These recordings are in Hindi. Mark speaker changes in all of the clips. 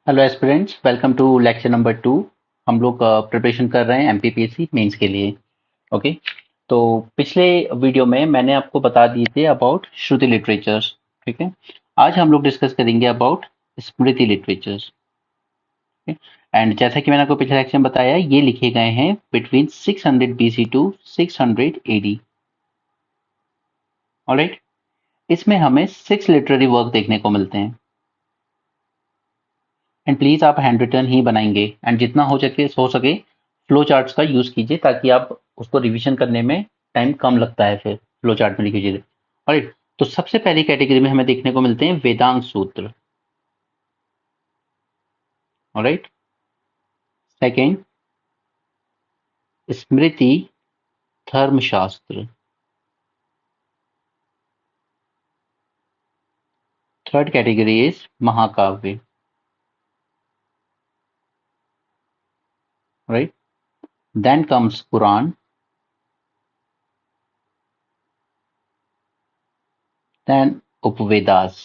Speaker 1: Hello aspirants, welcome to lecture number 2। हम लोग प्रिपरेशन कर रहे हैं एमपीपीएससी मेंस के लिए। ओके। तो पिछले वीडियो में मैंने आपको बता दिए थे अबाउट श्रुति लिटरेचर्स। ठीक है। आज हम लोग डिस्कस करेंगे अबाउट स्मृति लिटरेचर्स। एंड जैसा कि मैंने आपको पिछले लेक्चर में बताया, ये लिखे गए हैं between 600 BC to 600 AD. Alright. इसमें हमें 6 लिटरेरी वर्क देखने को मिलते हैं। एंड प्लीज आप हैंड रिटन ही बनाएंगे, एंड जितना हो सके फ्लो चार्ट्स का यूज कीजिए ताकि आप उसको रिवीजन करने में टाइम कम लगता है। फिर फ्लो चार्ट में लिखी चीजें। राइट। तो सबसे पहली कैटेगरी में हमें देखने को मिलते हैं वेदांत सूत्र। Alright. Second, Smriti Dharmashastra. Third category is Mahakavya. Right. Then comes Purana. Then Upavedas.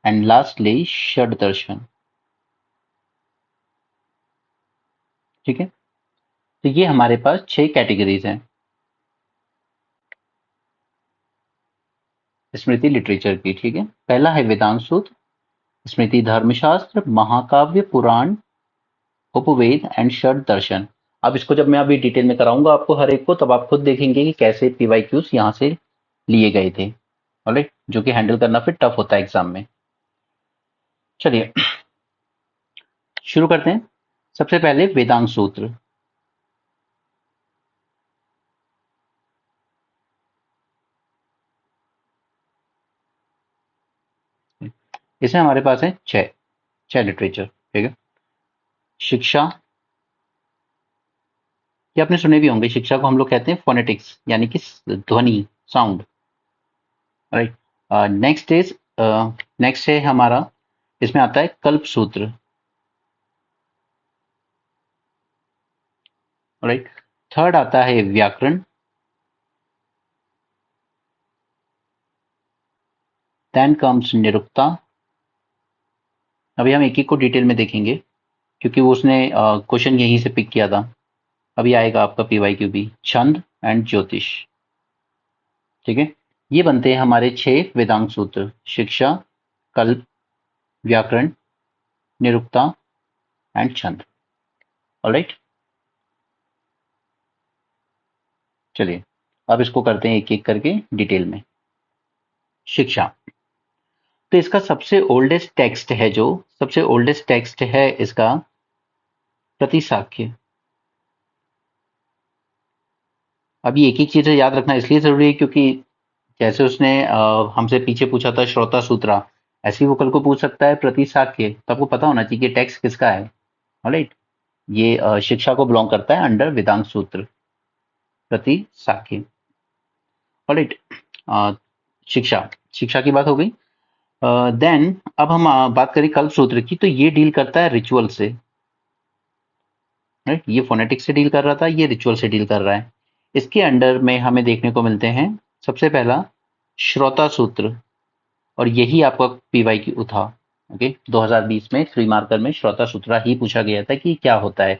Speaker 1: And lastly Shad Darshan. ठीक है। तो ये हमारे पास 6 कैटेगरीज हैं स्मृति लिटरेचर की। ठीक है। पहला है वेदांत सूत्र, स्मृति धर्मशास्त्र, महाकाव्य, पुराण, उपवेद एंड षड दर्शन। अब इसको जब मैं अभी डिटेल में कराऊंगा आपको हर एक को, तब आप खुद देखेंगे कि कैसे पीवाईक्यूज यहाँ से लिए गए थे। ऑलराइट। जो कि हैंडल करना फिर टफ होता है एग्जाम में। चलिए शुरू करते हैं। सबसे पहले वेदांत सूत्र। इसमें हमारे पास है छह लिटरेचर। ठीक है। शिक्षा, ये आपने सुने भी होंगे। शिक्षा को हम लोग कहते हैं फोनेटिक्स, यानी कि ध्वनि, साउंड। राइट। नेक्स्ट है हमारा, इसमें आता है कल्प सूत्र। राइट। थर्ड आता है व्याकरण। Then comes Nirukta. अभी हम एक एक को डिटेल में देखेंगे क्योंकि वो उसने क्वेश्चन यहीं से पिक किया था। अभी आएगा आपका पीवाईक्यू भी। छंद एंड ज्योतिष। ठीक है। ये बनते हैं हमारे 6 वेदांग सूत्र: शिक्षा, कल्प, व्याकरण, निरुक्ता एंड छंद। ऑलराइट। चलिए अब इसको करते हैं एक एक करके डिटेल में। शिक्षा, तो इसका सबसे ओल्डेस्ट टेक्स्ट है, जो सबसे ओल्डेस्ट टेक्स्ट है इसका प्रतिसाख्य। अभी एक एक चीजें याद रखना इसलिए जरूरी है क्योंकि जैसे उसने हमसे पीछे पूछा था श्रोता सूत्रा, ऐसे ही वो कल को पूछ सकता है प्रतिसाख्य। तो आपको पता होना चाहिए कि टेक्स्ट किसका है। ऑलराइट। ये शिक्षा को बिलोंग करता है अंडर वेदांत सूत्र प्रतिसाख्य। ऑलराइट। शिक्षा शिक्षा की बात हो गई। देन अब हम बात करें कल्प सूत्र की, तो ये डील करता है रिचुअल से। राइट। ये फोनेटिक्स से डील कर रहा था, ये रिचुअल से डील कर रहा है। इसके अंडर में हमें देखने को मिलते हैं सबसे पहला श्रोता सूत्र, और यही आपका पीवाई की था। ओके। 2020 में 3 मार्कर में श्रोता सूत्र ही पूछा गया था कि क्या होता है।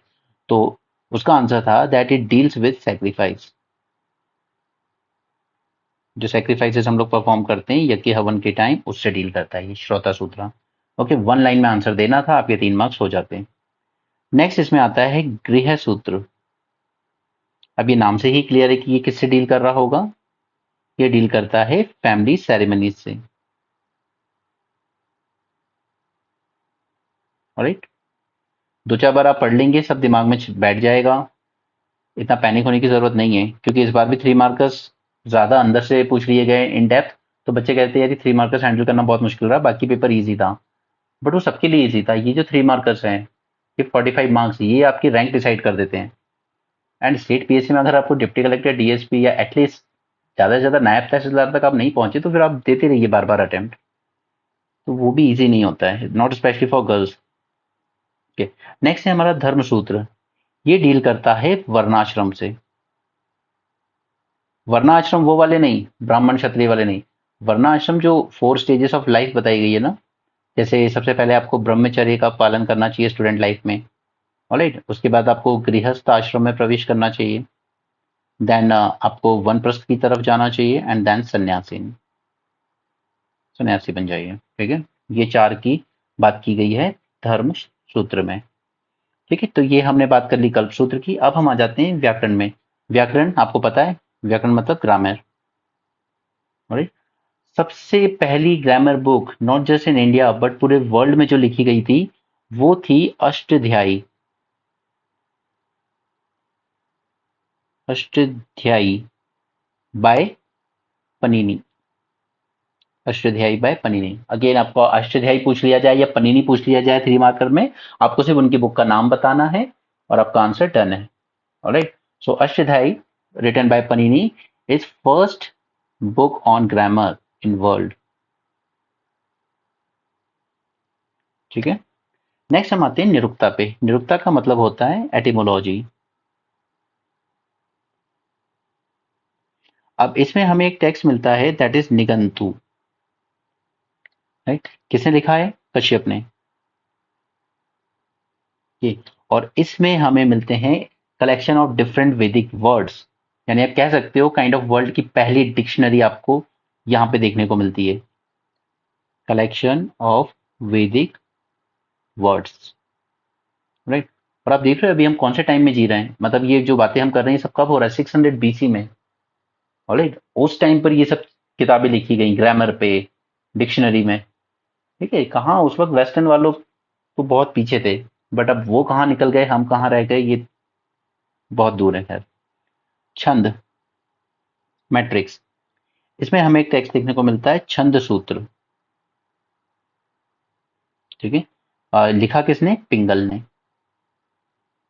Speaker 1: तो उसका आंसर था that it deals with sacrifice. जो सैक्रिफाइसेस हम लोग परफॉर्म करते हैं यज्ञ हवन के टाइम, उससे डील करता है ये श्रोता सूत्र। ओके। 1 लाइन में आंसर देना था, आपके 3 मार्क्स हो जाते हैं। नेक्स्ट इसमें आता है गृह सूत्र। अब ये नाम से ही क्लियर है कि ये किससे डील कर रहा होगा। ये डील करता है फैमिली सेरेमनीज से। ऑलराइट। 2-4 बार आप पढ़ लेंगे, सब दिमाग में बैठ जाएगा। इतना पैनिक होने की जरूरत नहीं है क्योंकि इस बार भी 3 मार्कर्स ज्यादा अंदर से पूछ लिए गए इन डेप्थ। तो बच्चे कहते हैं यार 3 मार्कर्स हैंडल करना बहुत मुश्किल रहा, बाकी पेपर इजी था। बट वो सबके लिए इजी था। ये जो 3 मार्कर्स हैं, ये 45 मार्क्स, ये आपकी रैंक डिसाइड कर देते हैं। एंड स्टेट पीएससी में अगर आपको डिप्टी कलेक्टर, डीएसपी या एटलीस्ट ज्यादा से ज्यादा नायब तहसीलदार तक आप नहीं पहुंचे, तो फिर आप देते रहिए बार बार अटेम्प्ट। तो वो भी इजी नहीं होता है, not specially for girls. Next है हमारा धर्म सूत्र। ये डील करता है वर्णाश्रम से। वर्णाश्रम वो वाले नहीं, ब्राह्मण क्षत्रिय वाले नहीं। वर्णाश्रम जो 4 स्टेजेस ऑफ लाइफ बताई गई है ना, जैसे सबसे पहले आपको ब्रह्मचर्य का पालन करना चाहिए स्टूडेंट लाइफ में, ऑलराइट। उसके बाद आपको गृहस्थ आश्रम में प्रवेश करना चाहिए, देन आपको वानप्रस्थ की तरफ जाना चाहिए, एंड देन सन्यासी सन्यासी बन जाइए। ठीक है, ये 4 की बात की गई है धर्म सूत्र में। ठीक है, तो ये हमने बात कर ली कल्प सूत्र की। अब हम आ जाते हैं व्याकरण में। व्याकरण आपको पता है, व्याकरण मतलब ग्रामर, राइट। सबसे पहली grammar book not just in India but पूरे वर्ल्ड में जो लिखी गई थी वो थी Ashtadhyayi. Ashtadhyayi by Panini. Ashtadhyayi by Panini. Again आपको अष्टध्यायी पूछ लिया जाए या पनीनी पूछ लिया जाए 3 मार्कर में, आपको सिर्फ उनकी बुक का नाम बताना है और आपका आंसर डन है, all right. So Ashtadhyayi written by Panini is first book on grammar in world. ठीक है, नेक्स्ट हम आते हैं निरुक्ता पे। निरुक्ता का मतलब होता है एटिमोलॉजी। अब इसमें हमें एक टेक्स्ट मिलता है दैट इज निघंटु, राइट। किसने लिखा है? कश्यप ने। ये और इसमें हमें मिलते हैं कलेक्शन ऑफ डिफरेंट वैदिक वर्ड्स, यानी आप कह सकते हो काइंड ऑफ वर्ल्ड की पहली डिक्शनरी आपको यहाँ पे देखने को मिलती है। कलेक्शन ऑफ वैदिक वर्ड्स, राइट। और आप देख रहे हो अभी हम कौन से टाइम में जी रहे हैं, मतलब ये जो बातें हम कर रहे हैं सब कब हो रहा है? 600 बीसी में, ऑलराइट। उस टाइम पर ये सब किताबें लिखी गई ग्रामर पे, डिक्शनरी में। ठीक है, कहाँ उस वक्त वेस्टर्न वालों तो बहुत पीछे थे, बट अब वो कहाँ निकल गए, हम कहाँ रह गए, ये बहुत दूर है। खैर, छंद, मैट्रिक्स, इसमें हमें एक टेक्स्ट देखने को मिलता है छंद सूत्र। ठीक है, लिखा किसने? पिंगल ने,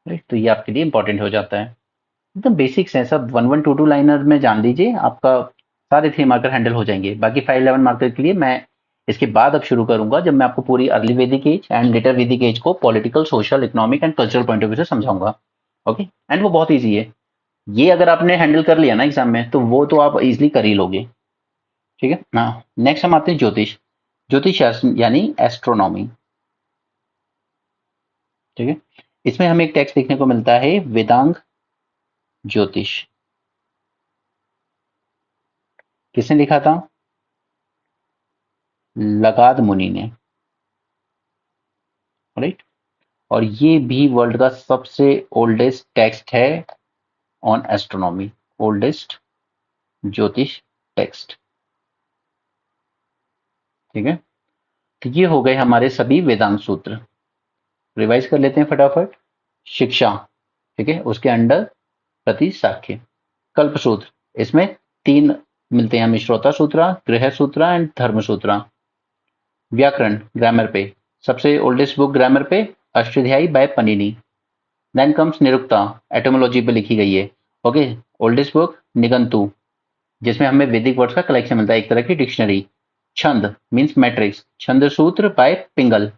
Speaker 1: राइट। तो ये आपके लिए इंपॉर्टेंट हो जाता है। एकदम बेसिक्स है सब, 1122 लाइनर में जान लीजिए, आपका सारे 3 मार्कर हैंडल हो जाएंगे। बाकी 511 मार्कर के लिए मैं इसके बाद अब शुरू करूंगा, जब मैं आपको पूरी अर्ली वैदिक एज एंड लेटर वैदिक एज को political, social, economic and cultural point of view से समझाऊंगा। ओके, एंड वो बहुत ईजी है। ये अगर आपने हैंडल कर लिया ना एग्जाम में, तो वो तो आप इजिली कर ही लोगे। ठीक है ना। नेक्स्ट हम आते हैं ज्योतिष। ज्योतिष शास्त्र यानी एस्ट्रोनॉमी। ठीक है, इसमें हमें एक टेक्स्ट देखने को मिलता है वेदांग ज्योतिष। किसने लिखा था? लगाद मुनि ने, राइट। और ये भी वर्ल्ड का सबसे ओल्डेस्ट टेक्स्ट है ऑन एस्ट्रोनॉमी, ओल्डेस्ट ज्योतिष टेक्स्ट। ठीक है, तो ये हो गए हमारे सभी वेदांत सूत्र। रिवाइज कर लेते हैं फटाफट। शिक्षा, ठीक है, उसके अंडर प्रतिसाख्य। कल्प सूत्र, इसमें 3 मिलते हैं हमें, श्रोता सूत्रा, गृह सूत्रा एंड धर्म सूत्रा। व्याकरण, ग्रामर पे, सबसे ओल्डेस्ट बुक ग्रामर पे Ashtadhyayi by Panini. Then comes Nirukta, etymology पे लिखी गई है। ओके, ओल्डेस्ट बुक निघंटु, जिसमें हमें वैदिक वर्ड्स का कलेक्शन मिलता है, एक तरह की डिक्शनरी। छंद मीन्स मैट्रिक्स, छंद सूत्र बाय पिंगल।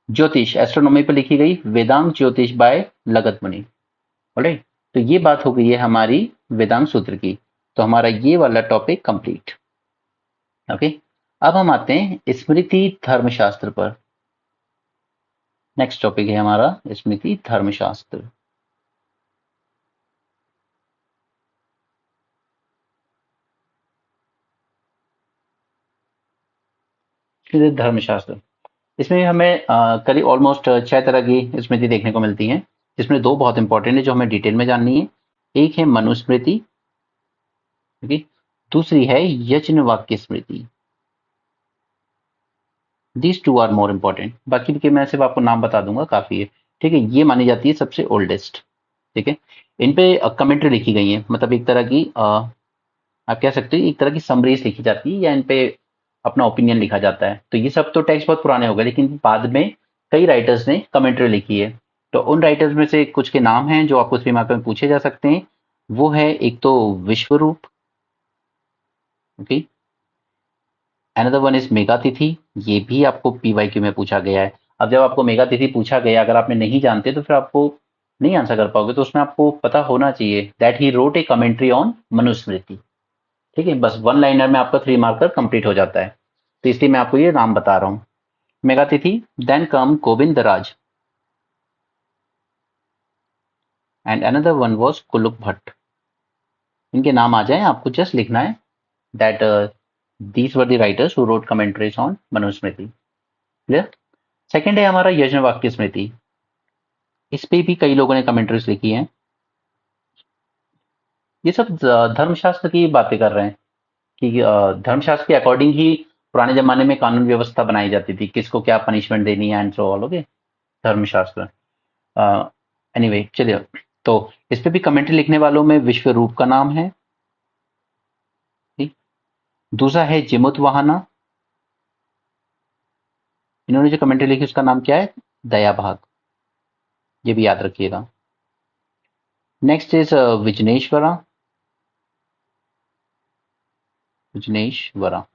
Speaker 1: ज्योतिष, एस्ट्रोनॉमी पर लिखी गई वेदांग ज्योतिष बाय लगत मुनि। ऑलराइट, तो ये बात हो गई है हमारी वेदांग सूत्र की। तो हमारा ये वाला टॉपिक कंप्लीट। ओके, अब हम आते हैं स्मृति धर्मशास्त्र पर। नेक्स्ट टॉपिक है हमारा स्मृति धर्मशास्त्र। धर्मशास्त्र, इसमें हमें करीब ऑलमोस्ट 6 तरह की स्मृति देखने को मिलती हैं, जिसमें 2 बहुत इंपॉर्टेंट है जो हमें डिटेल में जाननी है। एक है मनुस्मृति, ठीक है, दूसरी है यज्ञ वाक्य स्मृति। दीज 2 आर मोर इंपॉर्टेंट, बाकी के मैं सिर्फ आपको नाम बता दूंगा, काफी है। ठीक है, ये मानी जाती है सबसे ओल्डेस्ट। ठीक है, इन पे कमेंट्री लिखी गई है, मतलब एक तरह की आप कह सकते हो एक तरह की समरीज लिखी जाती है, या इन पे अपना ओपिनियन लिखा जाता है। तो ये सब तो टेक्स्ट बहुत पुराने हो गए, लेकिन बाद में कई राइटर्स ने कमेंट्री लिखी है। तो उन राइटर्स में से कुछ के नाम हैं जो आपको 3 मार्क में पूछे जा सकते हैं। वो है एक तो विश्वरूप, ओके, अनदर वन इज मेगातिथि। ये भी आपको पीवाईक्यू में पूछा गया है। अब जब आपको मेगातिथि पूछा गया, अगर आपने नहीं जानते तो फिर आपको नहीं आंसर कर पाओगे, तो उसमें आपको पता होना चाहिए that he wrote a commentary on Manusmriti. ठीक है, बस 1 लाइनर में आपका 3 मार्कर कंप्लीट हो जाता है, तो इसलिए मैं आपको ये नाम बता रहा हूँ। Medhatithi, then come Govindraj, and another one was Kulluk Bhatt. इनके नाम आ जाएं, आपको जस्ट लिखना है that these were the writers who wrote commentaries on Manusmriti. Clear? Second है हमारा यज्ञवाक्य स्मृति। इस पे भी कई लोगों ने कमेंट्रीज लिखी हैं। ये सब धर्मशास्त्र की बातें कर रहे हैं कि धर्मशास्त्र के अकॉर्डिंग ही पुराने जमाने में कानून व्यवस्था बनाई जाती थी, किसको क्या पनिशमेंट देनी है एंड सो ऑल। ओके, धर्मशास्त्र। एनीवे चलिए, तो इस पे भी कमेंट्री लिखने वालों में विश्वरूप का नाम है। ठीक। दूसरा है जिमुत वाहना, इन्होंने जो कमेंट्री लिखी उसका नाम क्या है? दया भाग, ये भी याद रखिएगा। Next is Vijnaneshwara, Vijnaneshwara.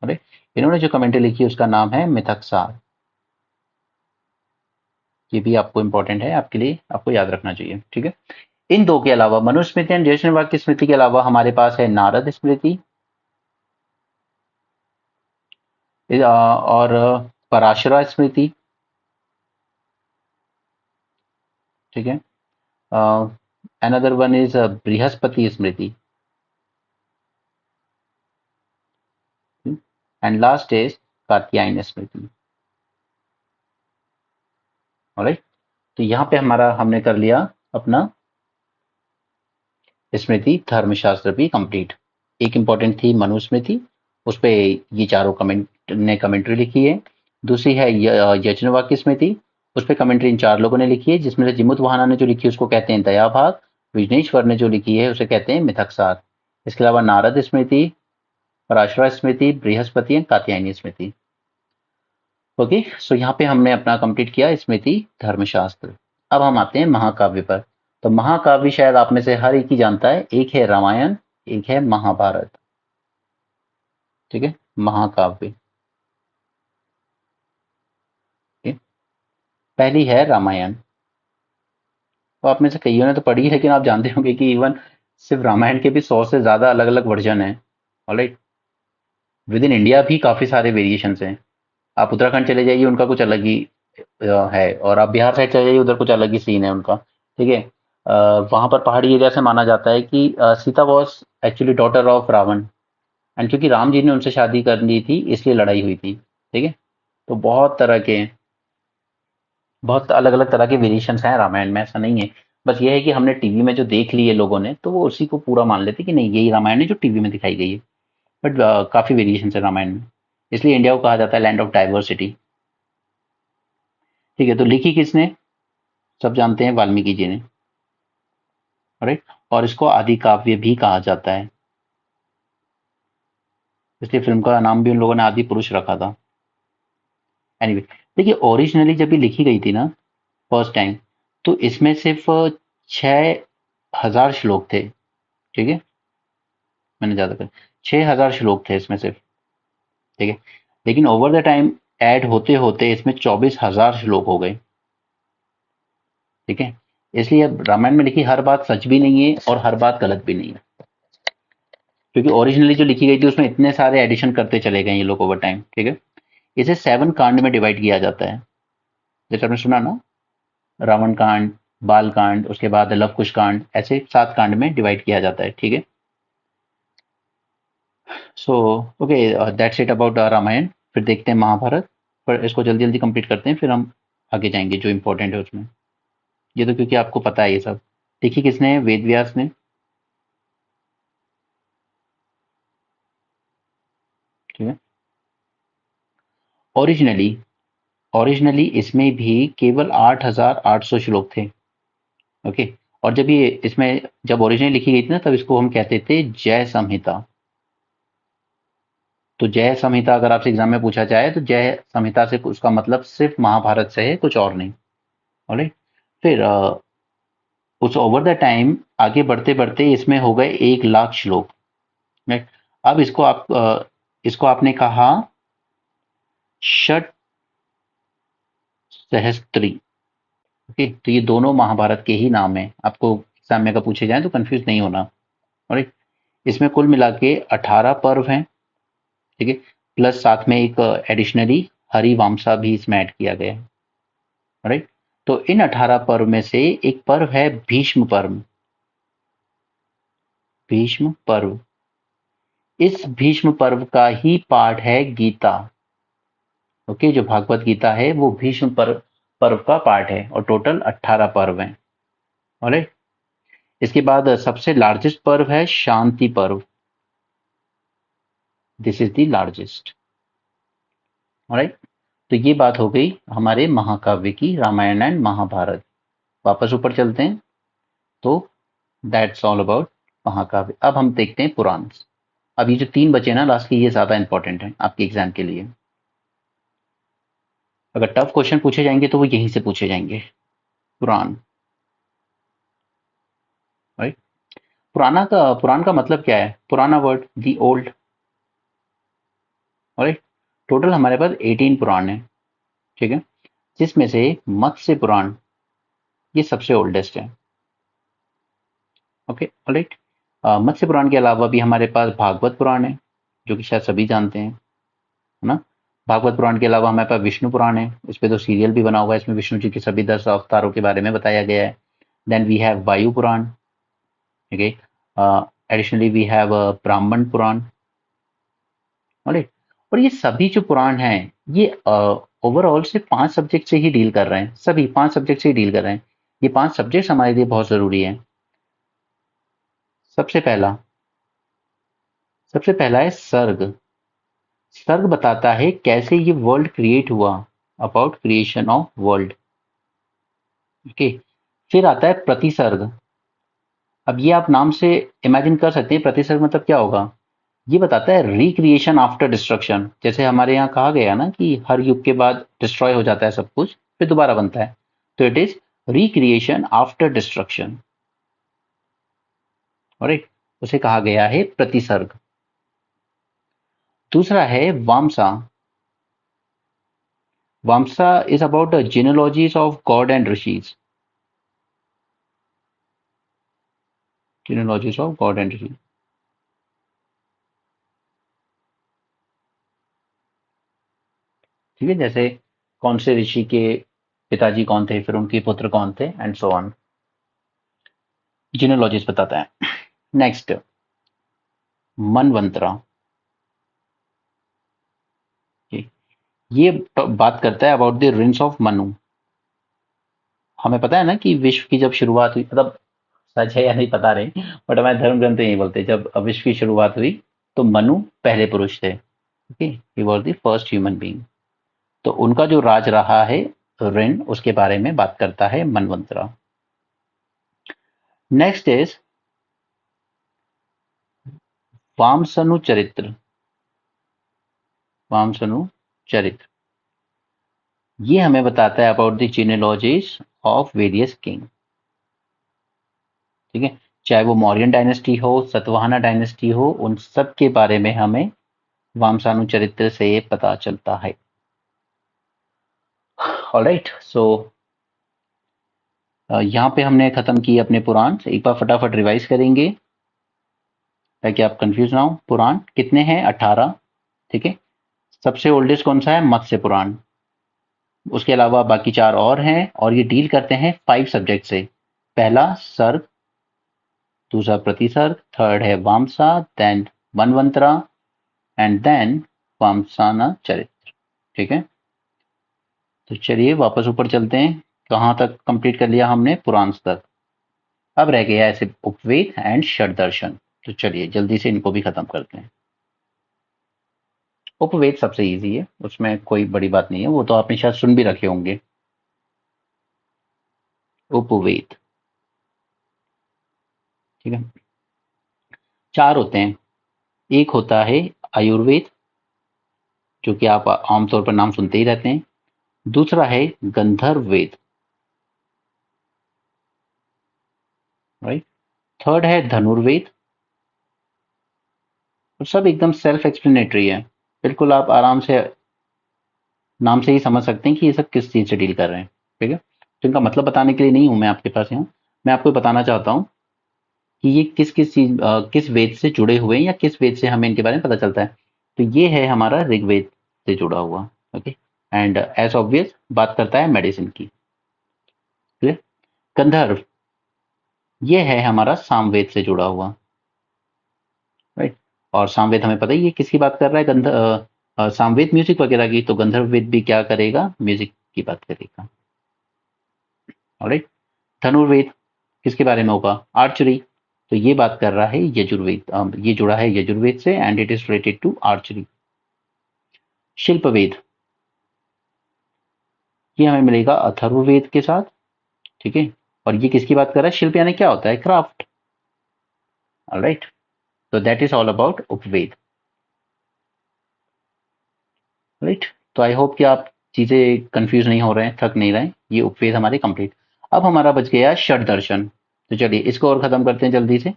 Speaker 1: अरे, इन्होंने जो कमेंट्री लिखी उसका नाम है मिथकसार। ये भी आपको इंपॉर्टेंट है, आपके लिए, आपको याद रखना चाहिए। ठीक है। इन दो के अलावा, मनुस्मृति एंड यज्ञवाक्य स्मृति के अलावा हमारे पास है नारद स्मृति और पराशरा स्मृति। ठीक है। Another one is Brihaspati Smriti, and last is Katyayana Smriti. Alright, तो यहाँ पे हमने कर लिया अपना स्मृति धर्मशास्त्र भी कंप्लीट। एक इंपॉर्टेंट थी मनुस्मृति, उस पे ये चारों कमेंट्री लिखी है। दूसरी है यज्ञवाक्य स्मृति, उस पे कमेंट्री इन चार लोगों ने लिखी है, जिसमें से जिमुत वाहना ने जो लिखी है उसको कहते हैं दया भाग, विजनेश्वर ने जो लिखी है उसे कहते हैं मिथकसार। इसके अलावा Narad Smriti, Parashara Smriti, Brihaspati and Katyayani Smriti. Okay, so यहाँ पे हमने अपना कंप्लीट किया स्मृति धर्मशास्त्र। अब हम आते हैं महाकाव्य पर। तो महाकाव्य शायद आप में से हर एक ही जानता है, एक है रामायण, एक है महाभारत। ठीक है, महाकाव्य। ठीक? पहली है रामायण। तो आप में से कईयों ने तो पढ़ी है, लेकिन आप जानते होंगे कि इवन सिर्फ रामायण के भी 100 से ज्यादा अलग अलग वर्जन है। ऑलराइट, विद इन इंडिया भी काफी सारे वेरिएशंस हैं। आप उत्तराखंड चले जाइए, उनका कुछ अलग ही है, और आप बिहार साइड चले जाइए, उधर कुछ अलग ही सीन है उनका। ठीक है। वहां पर पहाड़ी एरिया से माना जाता है कि Sita was actually daughter of Ravana, and क्योंकि राम जी ने उनसे शादी कर ली थी इसलिए लड़ाई हुई थी। ठीक है। तो बहुत अलग अलग तरह के वेरिएशंस हैं रामायण में, ऐसा नहीं है। बस ये है कि हमने टीवी में जो देख ली है लोगों ने, तो वो उसी को पूरा मान लेते कि नहीं यही रामायण है जो टीवी में दिखाई गई है। बट काफी वेरिएशन है रामायण में, इसलिए इंडिया को कहा जाता है लैंड ऑफ डाइवर्सिटी। ठीक है, तो लिखी किसने? सब जानते हैं, वाल्मीकि जी ने। राइट, और इसको आदि काव्य भी कहा जाता है, इसलिए फिल्म का नाम भी उन लोगों ने आदि पुरुष रखा था। एनीवे, देखिए ओरिजिनली जब ये लिखी गई थी ना फर्स्ट टाइम, तो इसमें सिर्फ 6,000 श्लोक थे। ठीक है, मैंने ज्यादा कर 6,000 श्लोक थे इसमें सिर्फ। ठीक है, लेकिन ओवर द टाइम ऐड होते होते इसमें 24,000 श्लोक हो गए। ठीक है, इसलिए अब रामायण में लिखी हर बात सच भी नहीं है और हर बात गलत भी नहीं है, क्योंकि ओरिजिनली जो लिखी गई थी उसमें इतने सारे एडिशन करते चले गए ये लोग ओवर टाइम। ठीक है, इसे 7 कांड में डिवाइड किया जाता है, जैसे आपने सुना ना, रावण कांड, बाल कांड, उसके बाद लव कुश कांड, ऐसे 7 कांड में डिवाइड किया जाता है। ठीक है, so okay, that's it about Ramayana. फिर देखते हैं महाभारत, पर इसको जल्दी जल्दी कंप्लीट करते हैं, फिर हम आगे जाएंगे जो इम्पोर्टेंट है उसमें। ये तो क्योंकि आपको पता है ये सब। लिखी किसने है? वेद व्यास ने। ठीक है, ओरिजिनली ओरिजिनली इसमें भी केवल 8,800 श्लोक थे। ओके, और जब ये इसमें जब ओरिजिनल लिखी गई थी ना, तब इसको हम कहते थे जय संहिता। तो जय संहिता अगर आपसे एग्जाम में पूछा जाए तो जय संहिता से उसका मतलब सिर्फ महाभारत से है, कुछ और नहीं। ऑलराइट, फिर उस ओवर द टाइम आगे बढ़ते बढ़ते इसमें हो गए 1,00,000 श्लोक। राइट, अब इसको आपने कहा षट सहस्त्री। ओके, तो ये दोनों महाभारत के ही नाम है, आपको एग्जाम में अगर पूछे जाए तो कंफ्यूज नहीं होना। राइट, इसमें कुल मिला के 18 पर्व हैं। ठीक है, प्लस साथ में एक एडिशनली हरिवंशा भी इसमें ऐड किया गया है। राइट, तो इन 18 पर्व में से एक पर्व है भीष्म पर्व। भीष्म पर्व, इस भीष्म पर्व का ही पार्ट है गीता। ओके, जो भागवत गीता है वो भीष्म पर्व पर्व का पार्ट है और टोटल 18 पर्व हैं। ऑलराइट, इसके बाद सबसे लार्जेस्ट पर्व है शांति पर्व। This is the largest. Alright, तो ये बात हो गई हमारे महाकाव्य की, रामायण एंड महाभारत। वापस ऊपर चलते हैं। तो दैट्स ऑल अबाउट महाकाव्य। अब हम देखते हैं पुराण। अब ये जो 3 बचे ना लास्ट के, ये ज्यादा इंपॉर्टेंट है आपके एग्जाम के लिए। अगर टफ क्वेश्चन पूछे जाएंगे तो वो यहीं से पूछे जाएंगे। पुराण, राइट। पुराण का मतलब क्या है? पुराना word the old. Right, total हमारे पास 18 पुराण है, ठीक है, जिसमें से मत्स्य पुराण ये सबसे ओल्डेस्ट है। Okay, alright. मत्स्य पुराण के अलावा भी हमारे पास भागवत पुराण है, जो कि शायद सभी जानते हैं, है ना। भागवत पुराण के अलावा हमारे पास विष्णु पुराण है, इस पे तो सीरियल भी बना हुआ है, इसमें विष्णु जी के सभी 10 अवतारों के बारे में बताया गया है। देन वी हैव वायु पुराण, ओके। एडिशनली वी हैव ब्राह्मण पुराण, ऑलराइट। और ये सभी जो पुराण हैं ये ओवरऑल से 5 सब्जेक्ट से ही डील कर रहे हैं, सभी 5 सब्जेक्ट से ही डील कर रहे हैं। ये 5 सब्जेक्ट हमारे लिए बहुत जरूरी है। सबसे पहला सबसे पहला है सर्ग। सर्ग बताता है कैसे ये वर्ल्ड क्रिएट हुआ, about creation of world. Okay, फिर आता है प्रतिसर्ग। अब ये आप नाम से इमेजिन कर सकते हैं प्रतिसर्ग मतलब क्या होगा। ये बताता है रिक्रिएशन आफ्टर डिस्ट्रक्शन। जैसे हमारे यहाँ कहा गया ना कि हर युग के बाद डिस्ट्रॉय हो जाता है सब कुछ, फिर दोबारा बनता है, तो it is recreation after destruction. All right, उसे कहा गया है प्रतिसर्ग। दूसरा है Vamsa. Vamsa is about genealogies of god and rishis. Genealogies of god and rishi, ठीक है, जैसे कौन से ऋषि के पिताजी कौन थे, फिर उनके पुत्र कौन थे, एंड सो ऑन। जिनोलॉजीज बताता है। नेक्स्ट, मनवंतरा। ये बात करता है about the rinse of Manu. हमें पता है ना कि विश्व की जब शुरुआत हुई, मतलब सच है या नहीं पता नहीं, बट हमारे धर्म ग्रंथ यही बोलते हैं, जब विश्व की शुरुआत हुई तो मनु पहले पुरुष थे। Okay, he was the first human being. तो उनका जो राज रहा है ऋण, उसके बारे में बात करता है मनवंतरा। नेक्स्ट इज वामसनु चरित्र। वामसनु चरित्र ये हमें बताता है about the genealogies of various king. ठीक है, चाहे वो मौर्यन डायनेस्टी हो, सतवाहना डायनेस्टी हो, उन सब के बारे में हमें वामसानु चरित्र से पता चलता है। ऑलराइट, सो यहाँ पे हमने खत्म किए अपने पुराण। एक बार फटाफट रिवाइज करेंगे ताकि आप कंफ्यूज ना हो। पुराण कितने हैं? 18। ठीक है, सबसे ओल्डेस्ट कौन सा है? मत्स्य पुराण। उसके अलावा बाकी 4 और हैं और ये डील करते हैं 5 सब्जेक्ट से। पहला सर्ग, दूसरा प्रतिसर्ग, थर्ड है वामसा, देन मनवंतरा, एंड देन वामसाना चरित्र। ठीक है, तो चलिए वापस ऊपर चलते हैं। कहाँ तक कंप्लीट कर लिया हमने? पुराण तक। अब रह गया ऐसे उपवेद एंड षड्दर्शन। तो चलिए जल्दी से इनको भी खत्म करते हैं। उपवेद सबसे इजी है, उसमें कोई बड़ी बात नहीं है, वो तो आपने शायद सुन भी रखे होंगे। उपवेद, ठीक है, 4 होते हैं। एक होता है आयुर्वेद, जो कि आप आमतौर पर नाम सुनते ही रहते हैं। दूसरा है गंधर्व वेद, राइट। थर्ड है धनुर्वेद। और सब एकदम सेल्फ एक्सप्लेनेटरी है, बिल्कुल आप आराम से नाम से ही समझ सकते हैं कि ये सब किस चीज से डील कर रहे हैं। ठीक है, तो इनका मतलब बताने के लिए नहीं हूं मैं आपके पास यहाँ। मैं आपको बताना चाहता हूँ कि ये किस किस चीज किस वेद से जुड़े हुए हैं या किस वेद से हमें इनके बारे में पता चलता है। तो ये है हमारा ऋग्वेद से जुड़ा हुआ। ओके, एंड एज ऑब्वियस बात करता है मेडिसिन की। क्लियर। गंधर्व ये है हमारा सामवेद से जुड़ा हुआ, राइट। और सामवेद हमें पता ही है किसकी बात कर रहा है, सामवेद म्यूजिक वगैरह की, तो गंधर्व वेद भी क्या करेगा, म्यूजिक की बात करेगा। ऑलराइट। धनुर्वेद किसके बारे में होगा, आर्चरी, तो ये बात कर रहा है यजुर्वेद, ये जुड़ा है यजुर्वेद से and it is related to archery. Shilpaveda ये हमें मिलेगा अथर्ववेद के साथ, ठीक है। और ये किसकी बात कर रहा है, शिल्प यानी क्या होता है, क्राफ्ट। ऑलराइट, तो that is all about Upaveda. Right, तो आई होप कि आप चीजें कंफ्यूज नहीं हो रहे हैं, थक नहीं रहे हैं। ये उपवेद हमारे कंप्लीट। अब हमारा बच गया षड दर्शन, तो चलिए इसको और खत्म करते हैं जल्दी से।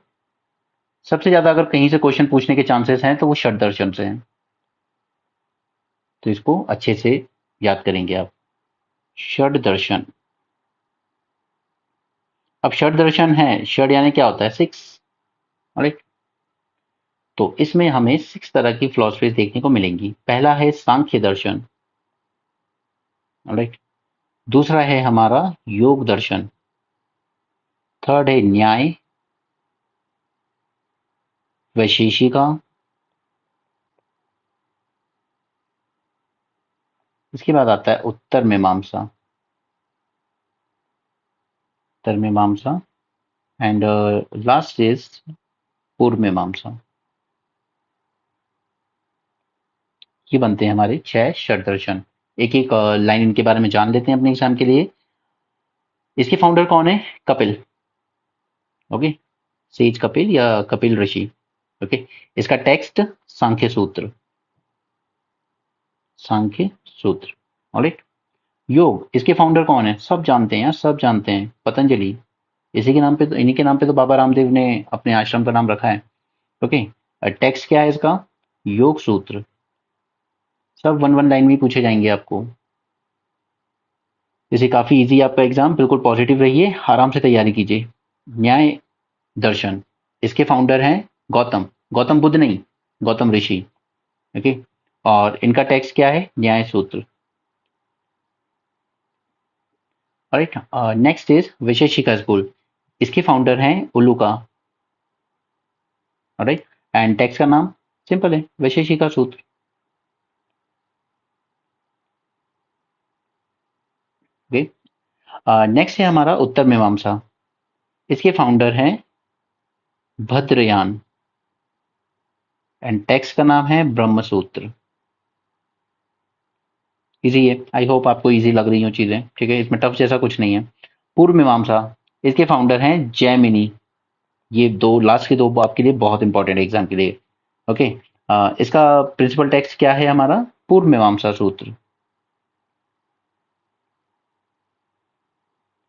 Speaker 1: सबसे ज्यादा अगर कहीं से क्वेश्चन पूछने के चांसेस हैं तो वो षड दर्शन से हैं, तो इसको अच्छे से याद करेंगे आप। षड दर्शन, अब षड दर्शन है, षड यानी क्या होता है, सिक्स। राइट, तो इसमें हमें सिक्स तरह की फिलोसफीज देखने को मिलेंगी। पहला है सांख्य दर्शन, राइट। दूसरा है हमारा योग दर्शन। थर्ड है न्याय वैशेषिका। इसके बाद आता है उत्तर मीमांसा, उत्तर मीमांसा। एंड लास्ट इज पूर्व मीमांसा। ये बनते हैं हमारे 6 षडदर्शन। एक एक लाइन इनके बारे में जान लेते हैं अपने एग्जाम के लिए। इसके फाउंडर कौन है, कपिल। ओके, सेज कपिल या कपिल ऋषि। ओके, इसका टेक्स्ट सांख्य सूत्र, सांख्य सूत्र। ऑलराइट। योग, इसके फाउंडर कौन है, सब जानते हैं, सब जानते हैं, पतंजलि। इसी के नाम पे तो, इन्हीं के नाम पे तो बाबा रामदेव ने अपने आश्रम का नाम रखा है। ओके, टेक्स्ट क्या है इसका, योग सूत्र। सब वन वन लाइन में पूछे जाएंगे आपको। जैसे काफी इजी आपका एग्जाम, बिल्कुल पॉजिटिव रहिए, आराम से तैयारी कीजिए। न्याय दर्शन, इसके फाउंडर हैं गौतम, गौतम बुद्ध नहीं, गौतम ऋषि। ओके, और इनका टेक्स्ट क्या है, न्याय सूत्र। Right, next is Vaisheshika school, इसके फाउंडर हैं उलुका। राइट, एंड टेक्स्ट का नाम सिंपल है, वैशेषिका सूत्र। ओके, नेक्स्ट है हमारा उत्तर मीमांसा, इसके फाउंडर हैं भद्रयान एंड टेक्स्ट का नाम है ब्रह्म सूत्र। इजी है, आई होप आपको इजी लग रही हो चीजें, ठीक है, इसमें टफ जैसा कुछ नहीं है। पूर्व मीमांसा, इसके फाउंडर हैं जैमिनी। ये दो लास्ट के दो आपके लिए बहुत इंपॉर्टेंट है एग्जाम के लिए। ओके, इसका प्रिंसिपल टेक्स्ट क्या है हमारा, पूर्व मीमांसा सूत्र,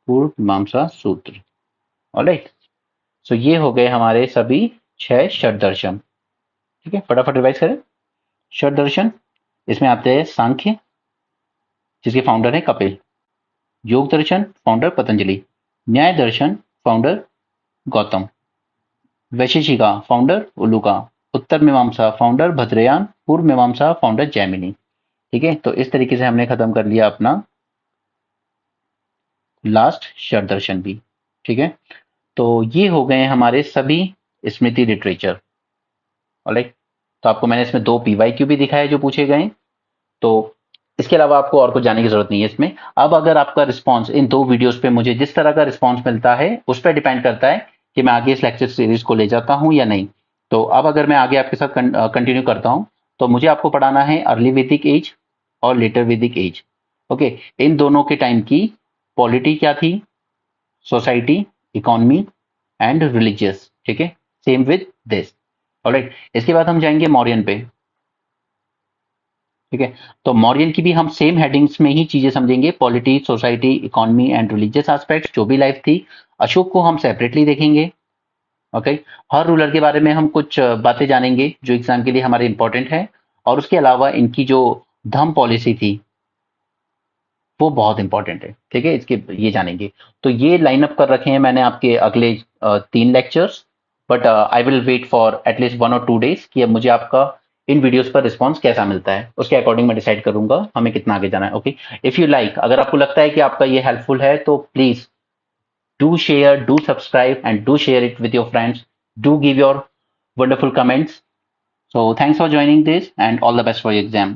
Speaker 1: पूर्व मीमांसा सूत्र। ऑलराइट, सो ये हो गए हमारे सभी 6 षड दर्शन। ठीक है, फटाफट रिवाइज करें। षड दर्शन, इसमें आते हैं सांख्य, जिसके फाउंडर है कपिल। योग दर्शन, फाउंडर पतंजलि। न्याय दर्शन, फाउंडर गौतम। वैशेषिका, फाउंडर उलुका। उत्तर मीमांसा, फाउंडर भद्रयान। पूर्व मीमांसा, फाउंडर जैमिनी। ठीक है, तो इस तरीके से हमने खत्म कर लिया अपना लास्ट षड दर्शन भी। ठीक है, तो ये हो गए हमारे सभी स्मृति लिटरेचर। ऑलराइट, तो आपको मैंने इसमें 2 पीवाईक्यू भी दिखाए जो पूछे गए, तो इसके अलावा आपको और कुछ जाने की जरूरत नहीं है इसमें। अब अगर आपका रिस्पांस इन 2 वीडियोस पे मुझे जिस तरह का रिस्पांस मिलता है उस पर डिपेंड करता है कि मैं आगे इस लेक्चर सीरीज को ले जाता हूं या नहीं। तो अब अगर मैं आगे आपके साथ कंटिन्यू करता हूं, तो मुझे आपको पढ़ाना है अर्ली वैदिक एज और लेटर वैदिक एज। ओके, इन दोनों के टाइम की पॉलिटी क्या थी, सोसाइटी, इकोनॉमी एंड रिलीजियस। ठीक है, सेम विद दिस। ऑलराइट, इसके बाद हम जाएंगे मौर्यन पे। ठीक है, तो मौर्यन की भी हम सेम हेडिंग्स में ही चीजें समझेंगे, polity, society, economy and religious aspects, जो भी लाइफ थी। अशोक को हम सेपरेटली देखेंगे। ओके, हर रूलर के बारे में हम कुछ बातें जानेंगे जो एग्जाम के लिए हमारे इंपॉर्टेंट है, और उसके अलावा इनकी जो धम्म पॉलिसी थी वो बहुत इंपॉर्टेंट है। ठीक है, इसके ये जानेंगे। तो ये लाइन अप कर रखे हैं मैंने आपके अगले 3 lectures, but I will wait for at least 1 और 2 डेज कि अब मुझे आपका इन वीडियोस पर रिस्पॉन्स कैसा मिलता है, उसके अकॉर्डिंग मैं डिसाइड करूंगा हमें कितना आगे जाना है। ओके, इफ यू लाइक, अगर आपको लगता है कि आपका ये हेल्पफुल है तो please do share, do subscribe, and do share it with your friends. Do give your wonderful comments. So thanks for joining this and all the best for your exam.